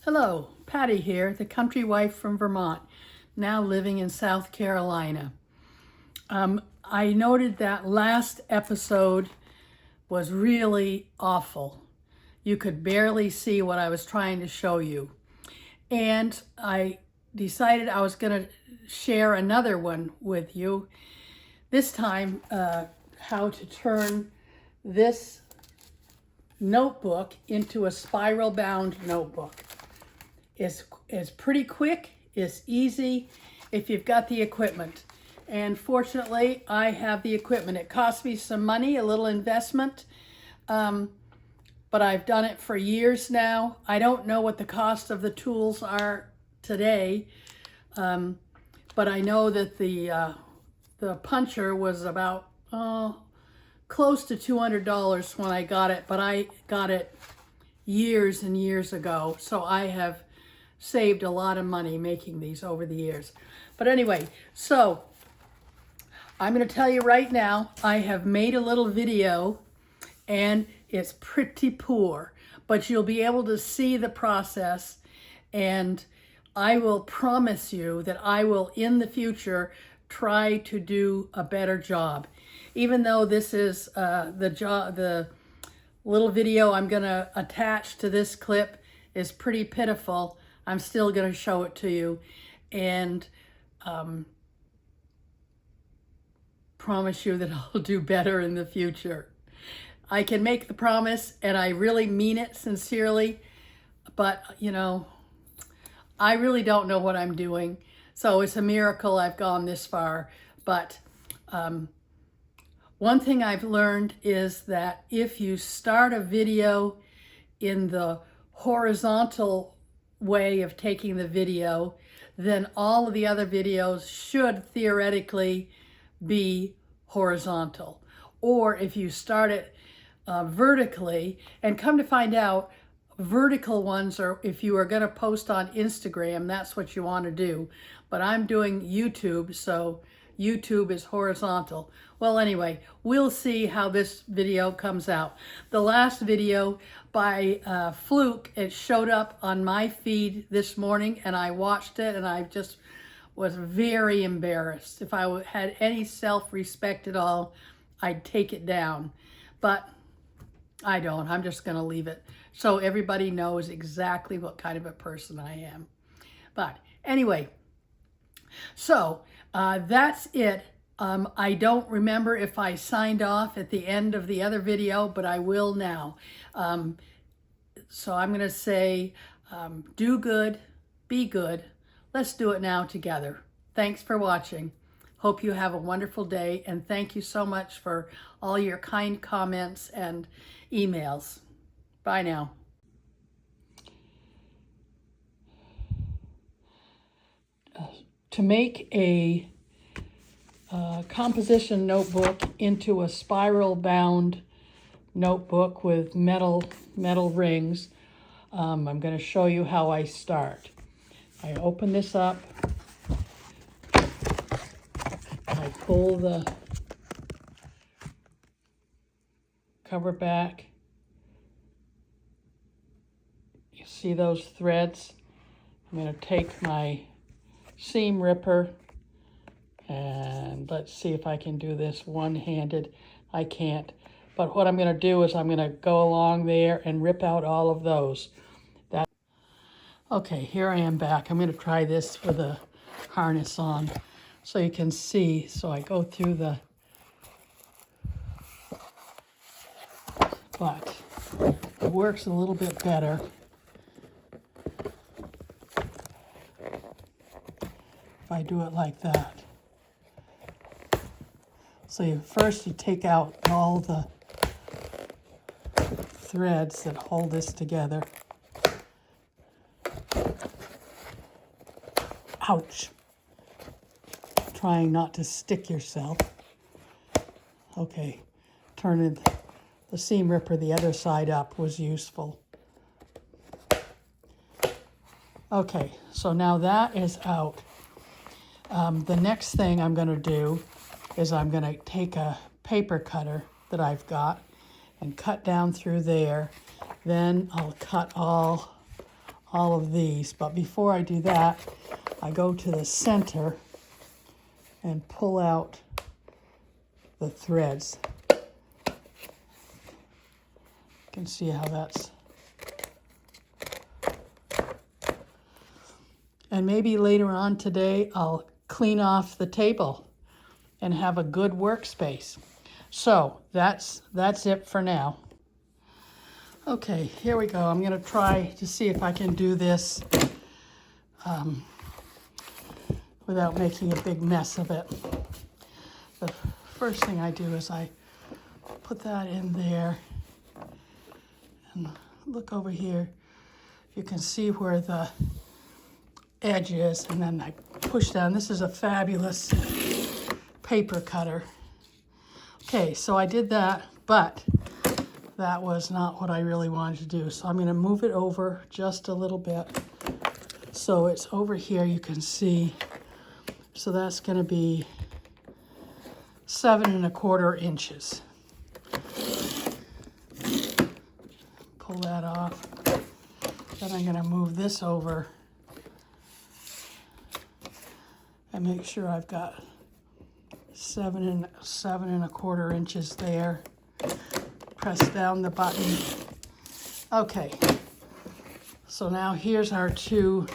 Hello, Patty here, the country wife from Vermont, now living in South Carolina. I noted that last episode was really awful. You could barely see what I was trying to show you. And I decided I was going to share another one with you. This time, how to turn this notebook into a spiral bound notebook. It's pretty quick, it's easy if you've got the equipment. And fortunately, I have the equipment. It cost me some money, a little investment, but I've done it for years now. I don't know what the cost of the tools are today, but I know that the puncher was about close to $200 when I got it, but I got it years and years ago, so I have saved a lot of money making these over the years. But anyway, so I'm going to tell you right now, I have made a little video and it's pretty poor, but you'll be able to see the process, and I will promise you that I will in the future try to do a better job. Even though this is the little video I'm going to attach to this clip is pretty pitiful, I'm still going to show it to you and promise you that I'll do better in the future. I can make the promise, and I really mean it sincerely, but you know, I really don't know what I'm doing. So it's a miracle I've gone this far. But one thing I've learned is that if you start a video in the horizontal way of taking the video, then all of the other videos should theoretically be horizontal. Or if you start it vertically, and come to find out, vertical ones are, if you are going to post on Instagram, that's what you want to do. But I'm doing YouTube, so YouTube is horizontal. Well, anyway, we'll see how this video comes out. The last video, by fluke, it showed up on my feed this morning, and I watched it, and I just was very embarrassed. If I had any self-respect at all, I'd take it down. But I don't. I'm just going to leave it so everybody knows exactly what kind of a person I am. But anyway, so that's it. I don't remember if I signed off at the end of the other video, but I will now. So I'm going to say, do good, be good. Let's do it now together. Thanks for watching. Hope you have a wonderful day, and thank you so much for all your kind comments and emails. Bye now. To make a composition notebook into a spiral bound notebook with metal rings, I'm going to show you how I start. I open this up, I pull the cover back. You see those threads? I'm going to take my seam ripper, and let's see if I can do this one-handed. I can't. But what I'm going to do is I'm going to go along there and rip out all of those. Okay, here I am back. I'm going to try this with a harness on so you can see. So I go through the, but it works a little bit better if I do it like that. So first you take out all the threads that hold this together. Ouch. Trying not to stick yourself. Okay, turning the seam ripper the other side up was useful. Okay, so now that is out. The next thing I'm going to do is I'm going to take a paper cutter that I've got and cut down through there. Then I'll cut all all of these. But before I do that, I go to the center and pull out the threads. You can see how that's... And maybe later on today, I'll clean off the table and have a good workspace. So that's it for now. Okay, here we go. I'm going to try to see if I can do this without making a big mess of it. The first thing I do is I put that in there and look over here. You can see where the edge is, and then I push down. This is a fabulous paper cutter. Okay, so I did that, but that was not what I really wanted to do. So I'm going to move it over just a little bit. So it's over here, you can see. So that's going to be 7 1/4 inches. Pull that off. Then I'm going to move this over and make sure I've got 7 1/4 inches there. Press down the button. Okay, so now here's our two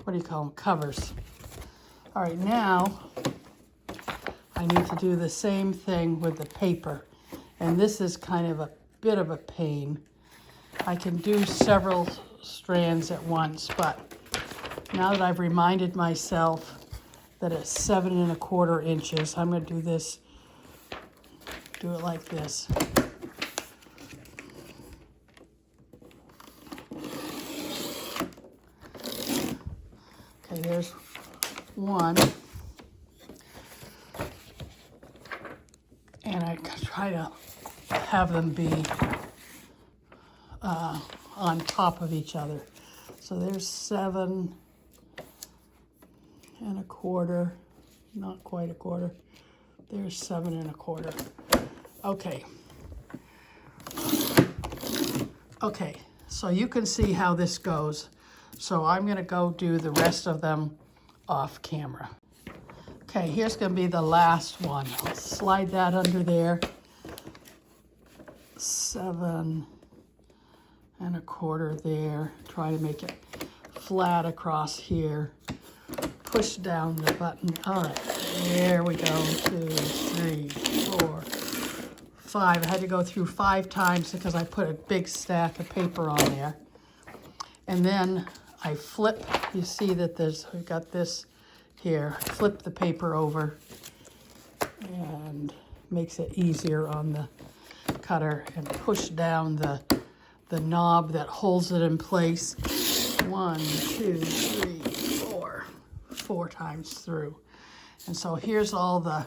what do you call them? Covers. All right, now I need to do the same thing with the paper, and this is kind of a bit of a pain. I can do several strands at once, but now that I've reminded myself that it's 7 1/4 inches, I'm going to do this, do it like this. Okay, there's one. And I try to have them be on top of each other. So there's 7 1/4, not quite a quarter. There's 7 1/4. Okay. Okay, so you can see how this goes. So I'm going to go do the rest of them off camera. Okay, here's going to be the last one. I'll slide that under there. 7 1/4 there. Try to make it flat across here. Push down the button. All right, there we go. 2, 3, 4, 5. I had to go through 5 times because I put a big stack of paper on there. And then I flip. You see that we've got this here. Flip the paper over and makes it easier on the cutter, and push down the knob that holds it in place. 1, 2, 3, 4. 4 times through. And so here's all the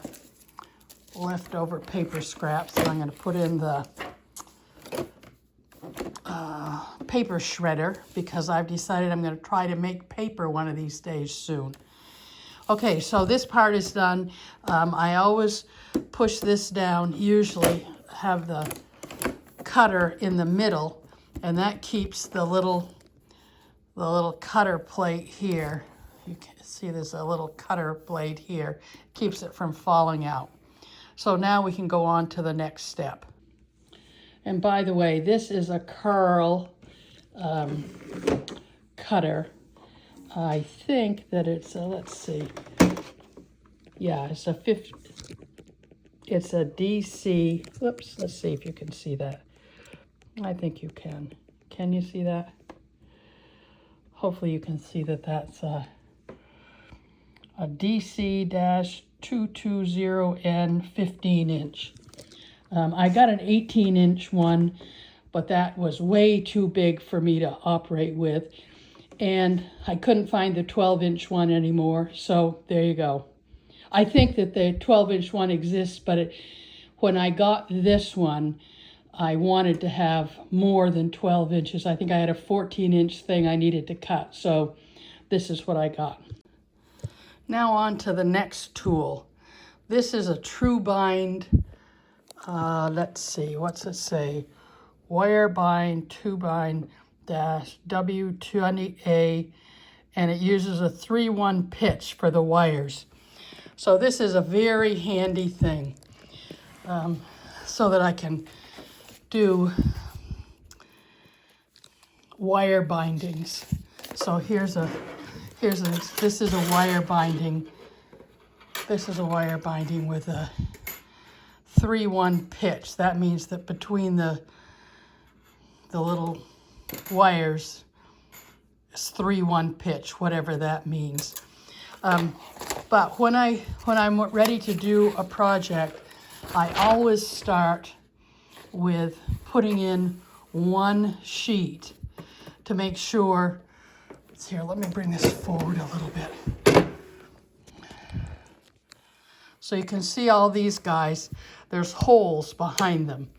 leftover paper scraps that I'm going to put in the paper shredder, because I've decided I'm going to try to make paper one of these days soon. Okay, so this part is done. I always push this down, usually have the cutter in the middle, and that keeps the little cutter plate here. You can see there's a little cutter blade here. Keeps it from falling out. So now we can go on to the next step. And by the way, this is a curl cutter. I think that it's a, let's see. Yeah, it's a DC. Whoops, let's see if you can see that. I think you can. Can you see that? Hopefully you can see that that's a DC-220N 15-inch. I got an 18-inch one, but that was way too big for me to operate with. And I couldn't find the 12-inch one anymore, so there you go. I think that the 12-inch one exists, but when I got this one, I wanted to have more than 12 inches. I think I had a 14-inch thing I needed to cut, so this is what I got. Now on to the next tool. This is a true bind let's see, what's it say? Wire bind 2-bind dash W20A, and it uses a 3-1 pitch for the wires. So this is a very handy thing, so that I can do wire bindings. So this is a wire binding. This is a wire binding with a 3-1 pitch. That means that between the little wires is 3-1 pitch, whatever that means. But when I'm ready to do a project, I always start with putting in one sheet to make sure. Here, let me bring this forward a little bit. So you can see all these guys, there's holes behind them.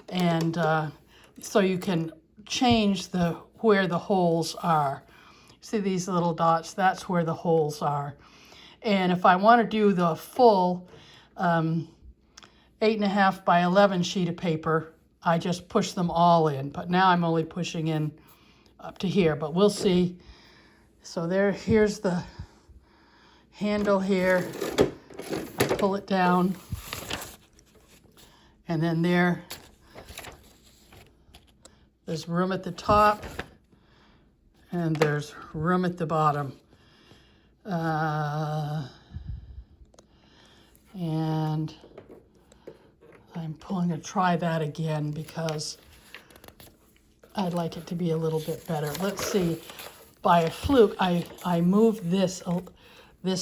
And so you can change where the holes are. See these little dots? That's where the holes are. And if I want to do the full 8.5 by 11 sheet of paper, I just push them all in. But now I'm only pushing in up to here, but we'll see. So here's the handle here. I pull it down, and then there's room at the top, and there's room at the bottom. And I'm pulling to try that again because I'd like it to be a little bit better. Let's see. By a fluke, I moved this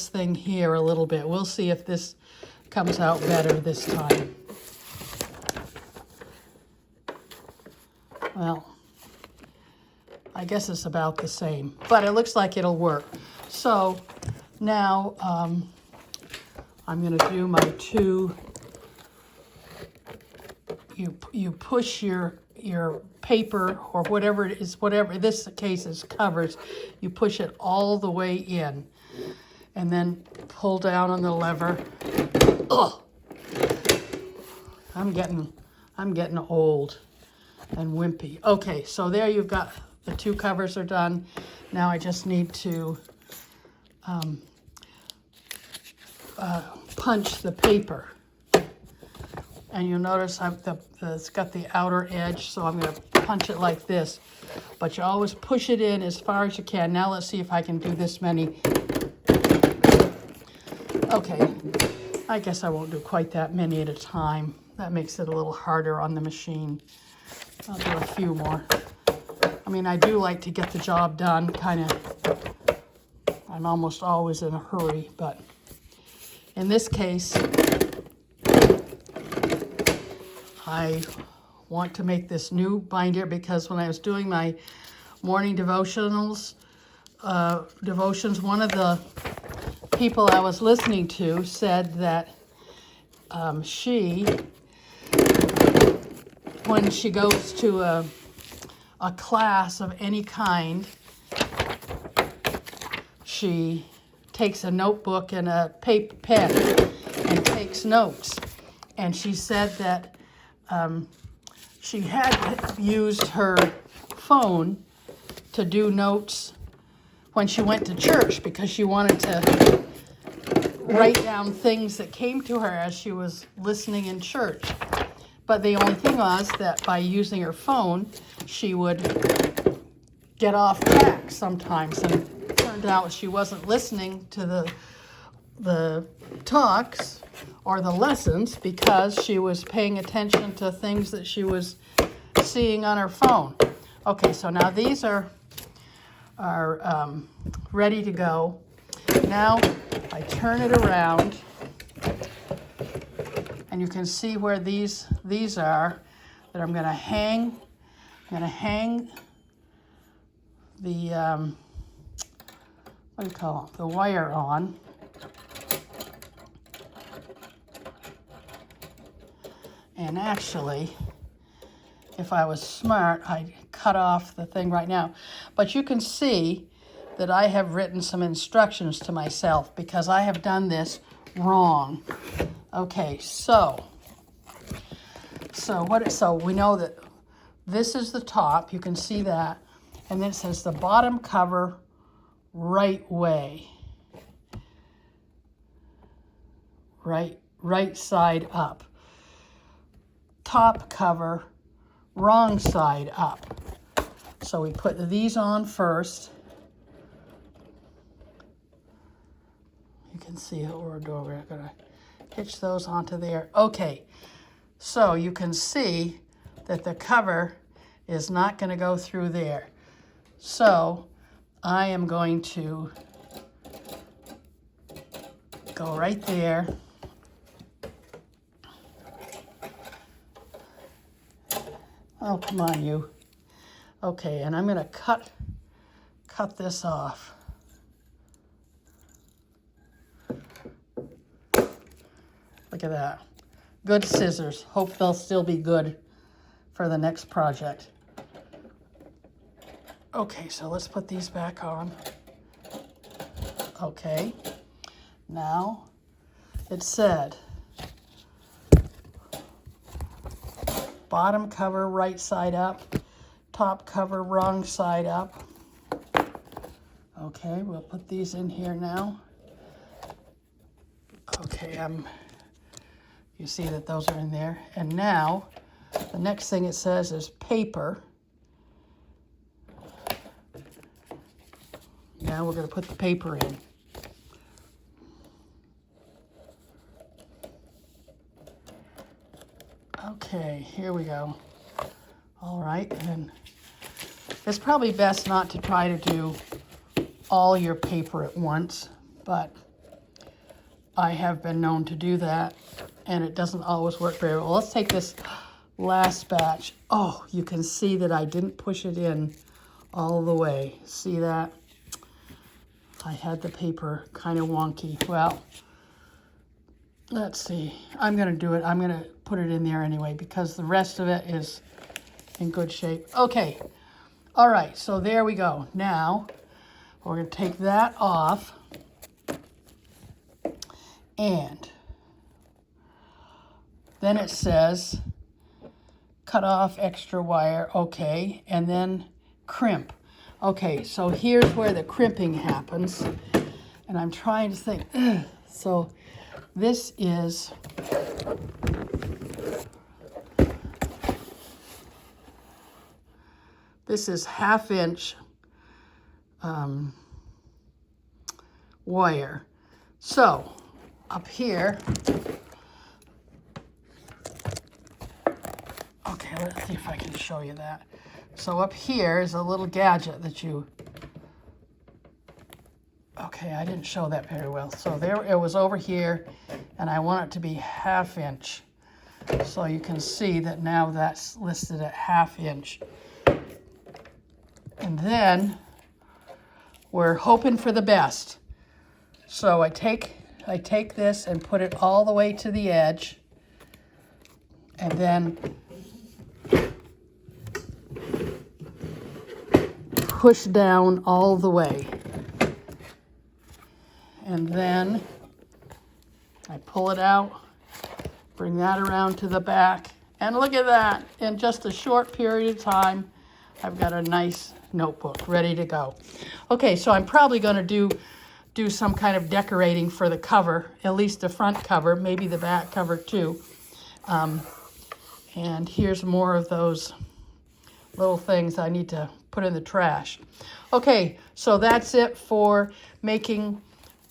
thing here a little bit. We'll see if this comes out better this time. Well, I guess it's about the same, but it looks like it'll work. So now I'm going to do my two. You push your paper or whatever it is, whatever this case is covers, you push it all the way in, and then pull down on the lever. Ugh. I'm getting old and wimpy. Okay, so there you've got the two covers are done. Now I just need to punch the paper. And you'll notice it's got the outer edge, so I'm going to punch it like this. But you always push it in as far as you can. Now let's see if I can do this many. Okay, I guess I won't do quite that many at a time. That makes it a little harder on the machine. I'll do a few more. I mean, I do like to get the job done, I'm almost always in a hurry, but in this case, I want to make this new binder because when I was doing my morning devotions, one of the people I was listening to said that when she goes to a class of any kind, she takes a notebook and a paper pen and takes notes. And she said that she had used her phone to do notes when she went to church because she wanted to write down things that came to her as she was listening in church. But the only thing was that by using her phone, she would get off track sometimes, and it turned out she wasn't listening to the talks or the lessons because she was paying attention to things that she was seeing on her phone. Okay, so now these are ready to go. Now I turn it around, and you can see where these are that I'm going to hang. I'm going to hang the what do you call it? The wire on. And actually, if I was smart, I'd cut off the thing right now. But you can see that I have written some instructions to myself because I have done this wrong. Okay, so So we know that this is the top. You can see that. And then it says the bottom cover right way. Right side up. Top cover wrong side up. So we put these on first. You can see what we're doing. We're gonna hitch those onto there. Okay, so you can see that the cover is not gonna go through there. So I am going to go right there. Oh, come on, you. Okay, and I'm gonna cut this off. Look at that. Good scissors. Hope they'll still be good for the next project. Okay, so let's put these back on. Okay, now it said bottom cover right side up, top cover wrong side up. Okay, we'll put these in here now. Okay, you see that those are in there. And now, the next thing it says is paper. Now we're going to put the paper in. Okay, here we go. All right, and it's probably best not to try to do all your paper at once, but I have been known to do that, and it doesn't always work very well. Let's take this last batch. Oh, you can see that I didn't push it in all the way. See that? I had the paper kind of wonky. Well, let's see. I'm going to do it. I'm going to put it in there anyway because the rest of it is in good shape. Okay. All right. So there we go. Now we're going to take that off. And then it says cut off extra wire. Okay. And then crimp. Okay. So here's where the crimping happens. And I'm trying to think. So this is half-inch wire. So up here, okay, let's see if I can show you that. So up here is a little gadget that you, okay, I didn't show that very well. So there it was over here, and I want it to be half-inch. So you can see that now that's listed at half-inch. And then we're hoping for the best. So I take this and put it all the way to the edge, and then push down all the way. And then I pull it out, bring that around to the back, and look at that. In just a short period of time, I've got a nice notebook ready to go. Okay, so I'm probably going to do some kind of decorating for the cover, at least the front cover, maybe the back cover too. And here's more of those little things I need to put in the trash. Okay, so that's it for making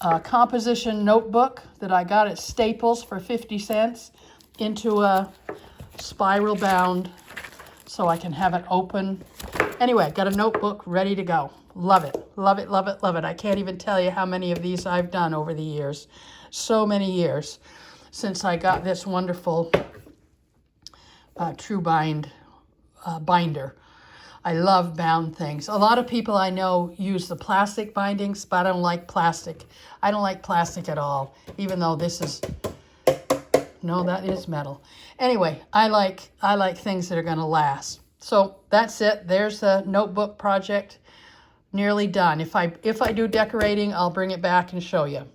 a composition notebook that I got at Staples for 50 cents into a spiral bound so I can have it open. Anyway, got a notebook ready to go. Love it, love it, love it, love it. I can't even tell you how many of these I've done over the years. So many years since I got this wonderful True Bind binder. I love bound things. A lot of people I know use the plastic bindings, but I don't like plastic. I don't like plastic at all, even though this is, no, that is metal. Anyway, I like things that are going to last. So that's it. There's the notebook project. Nearly done. If I do decorating, I'll bring it back and show you.